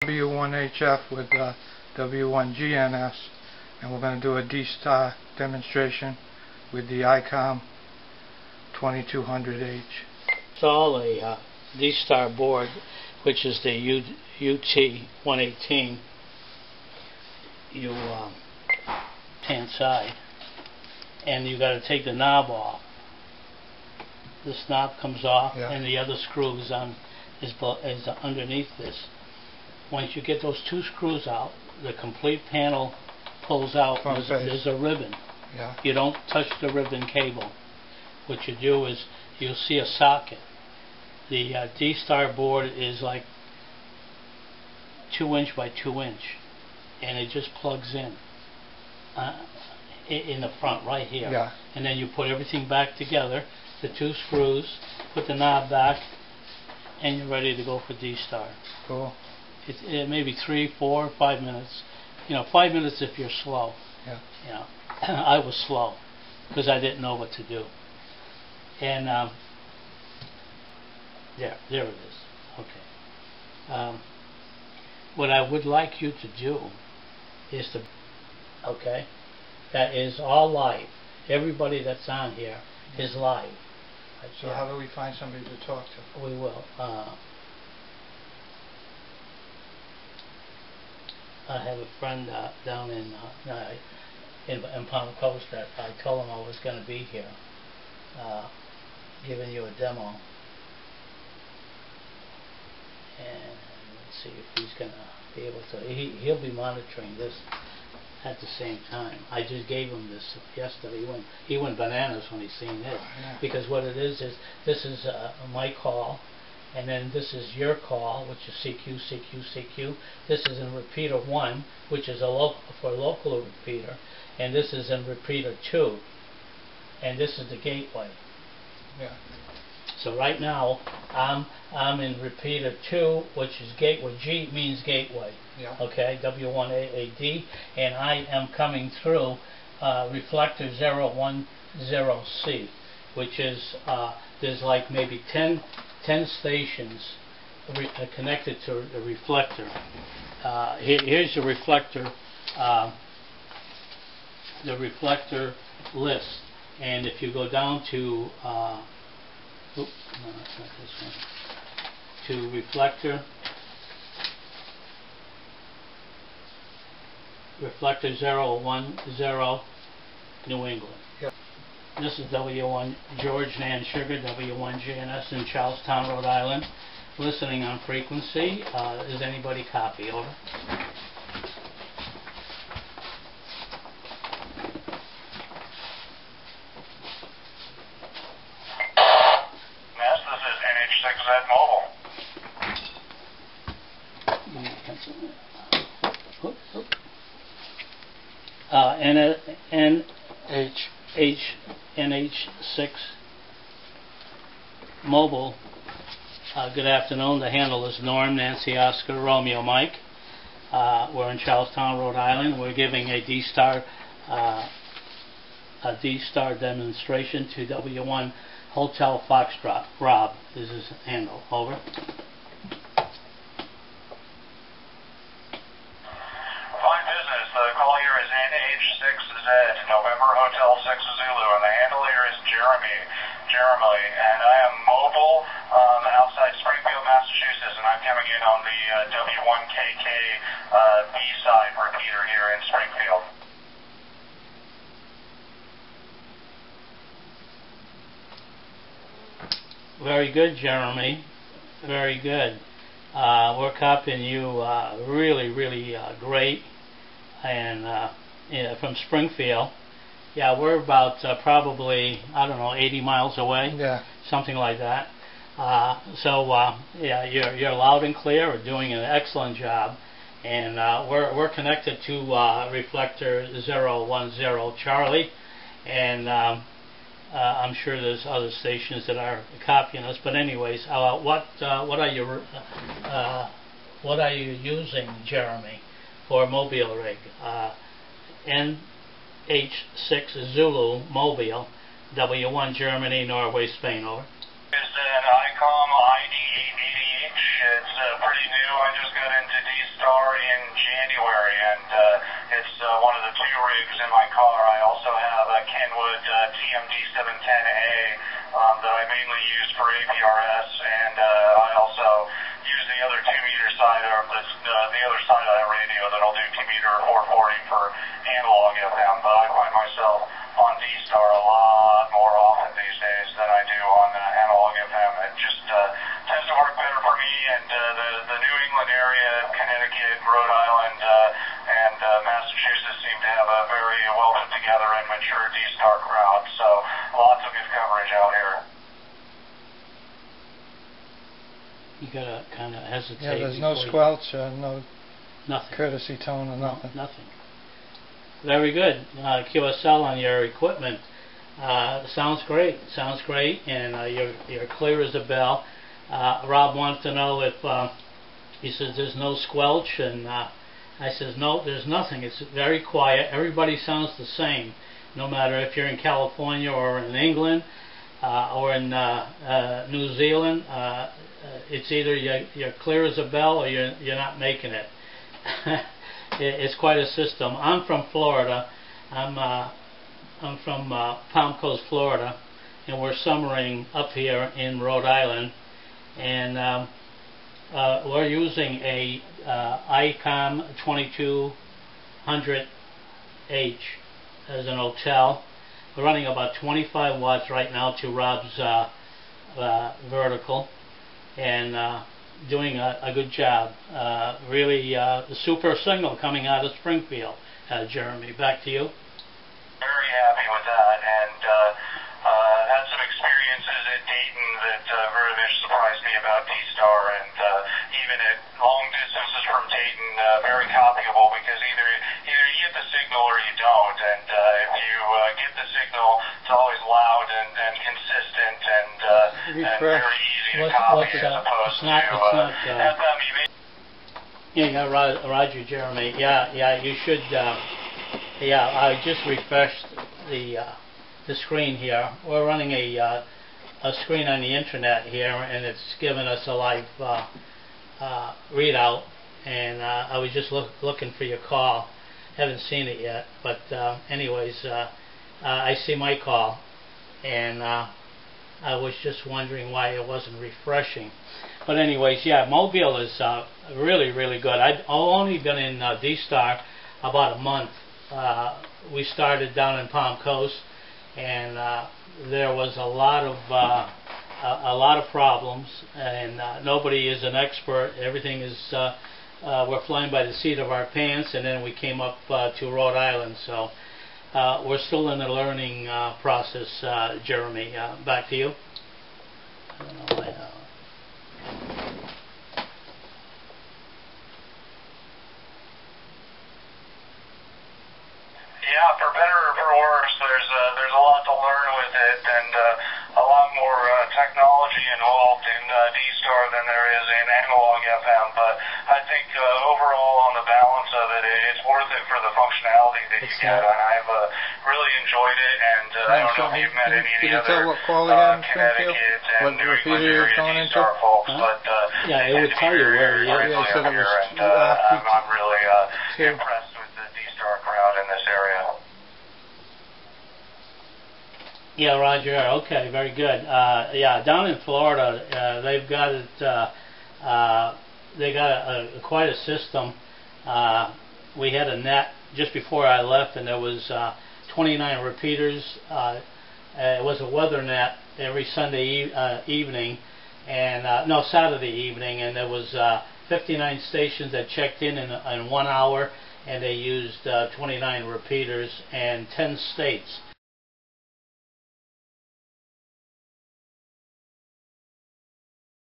W1HF with W1GNS, and we're going to do a D-Star demonstration with the ICOM 2200H. Install a D-Star board, which is the UT118. You hand side, and you got to take the knob off. This knob comes off, yeah, and the other screw is underneath this. Once you get those two screws out, the complete panel pulls out. There's a ribbon. Yeah. You don't touch the ribbon cable. What you do is you'll see a socket. The D-Star board is like 2 inch by 2 inch, and it just plugs in the front right here. Yeah. And then you put everything back together, the two screws, put the knob back, and you're ready to go for D-Star. Cool. It may be 3, 4, 5 minutes. 5 minutes if you're slow. Yeah. I was slow because I didn't know what to do. And there it is. Okay. What I would like you to do is to, that is all live. Everybody that's on here is live. So how do we find somebody to talk to? We will. I have a friend down in Palm Coast that I told him I was going to be here, giving you a demo. And let's see if he's going to be able to. He'll be monitoring this at the same time. I just gave him this yesterday. He went bananas when he seen this, because what it is this is my call, and then this is your call, which is CQ, CQ, CQ. This is in repeater 1, which is for local repeater, and this is in repeater 2, and this is the gateway. Yeah. So right now I'm in repeater 2, which is gateway. G means gateway. Yeah. Okay, W1AAD, and I am coming through reflector 010C, which is there's like maybe 10 stations connected to the reflector. Here's the reflector list, and if you go down to no, that's not this one. To reflector 010 New England. Yep. This is W1 George Nan Sugar, W1GNS in Charlestown, Rhode Island. Listening on frequency. Is anybody copy? Over. NH6Z Mobile. NH6 Mobile. Good afternoon. The handle is Norm Nancy Oscar Romeo Mike. We're in Charlestown, Rhode Island. We're giving a D-Star demonstration to W1 Hotel Foxtrot. Rob is his handle. Over. Fine business. The call here is NH6Z, November Hotel 6 Zulu, and the handle here is Jeremy, and I am mobile outside Springfield, Massachusetts, and I'm coming in on the W1KK B-side repeater here in Springfield. Very good, Jeremy. Very good. We're copying you really, really great. And from Springfield. Yeah, we're about probably, I don't know, 80 miles away. Yeah. Something like that. Yeah, you're loud and clear. We're doing an excellent job. And we're connected to reflector 010 Charlie. And I'm sure there's other stations that are copying us, but anyways, what are you using, Jeremy, for Mobile rig? NH6 Zulu Mobile, W1 Germany, Norway, Spain. Over. It's an ICOM ID880H. It's pretty new. I I just got into D-Star in January, and it's one of the 2 rigs in my car. I also have a Kenwood TMD710A that I mainly use for APRS, and I also use the other 2-meter side of the other side of that radio that'll do 2-meter 440 for analog FM. But I find myself on D-Star a lot more often these days than I do on analog FM. It just tends to work better for me, and the New England area, Connecticut, Rhode Island, and Massachusetts seem to have a very well put together and mature D-Star crowd, so lots of good coverage out here. You gotta kind of hesitate. Yeah, there's no squelch, no nothing. courtesy tone or nothing. Nothing. Very good. QSL on your equipment. Sounds great. Sounds great, and you're clear as a bell. Rob wants to know if he says there's no squelch, and I says no, there's nothing. It's very quiet. Everybody sounds the same, no matter if you're in California or in England or in New Zealand. It's either you're clear as a bell or you're not making it. It's quite a system. I'm from Florida. I'm from Palm Coast, Florida, and we're summering up here in Rhode Island, and we're using a ICOM 2200H as an hotel. We're running about 25 watts right now to Rob's vertical, and doing a good job. Really the super signal coming out of Springfield. Jeremy, back to you. Very happy with that, and had some experiences at Dayton that very much surprised me about D-Star, and even at long distances from Dayton, very copyable, because either you get the signal or you don't, and if you get the signal, it's always loud and consistent and very easy to copy as opposed to FM. Yeah, Roger, Jeremy. Yeah, you should. Yeah, I just refreshed the screen here. We're running a screen on the internet here, and it's given us a live readout. And I was just looking for your call. Haven't seen it yet, but anyways, I see my call, and I was just wondering why it wasn't refreshing. But anyways, yeah, Mobile is really, really good. I've only been in D-Star about a month. We started down in Palm Coast, and there was a lot of problems, and nobody is an expert. Everything is we're flying by the seat of our pants, and then we came up to Rhode Island, so we're still in the learning process. Jeremy, back to you. I don't know why, Yeah, for better or for worse, there's a lot to learn with it, and a lot more technology involved in D-Star than there is in analog FM. But I think overall, on the balance of it, it's worth it for the functionality that you get, and I've really enjoyed it. And I don't know if you've met any of the other Connecticut and New England area D-Star folks, but yeah, it would tell you where he is. And I'm really impressed with the D-Star crowd in this area. Yeah, Roger. Okay, very good. Yeah, down in Florida, they've got it. They got quite a system. We had a net just before I left, and there was 29 repeaters. It was a weather net every Sunday evening, and no, Saturday evening, and there was 59 stations that checked in 1 hour, and they used 29 repeaters and 10 states.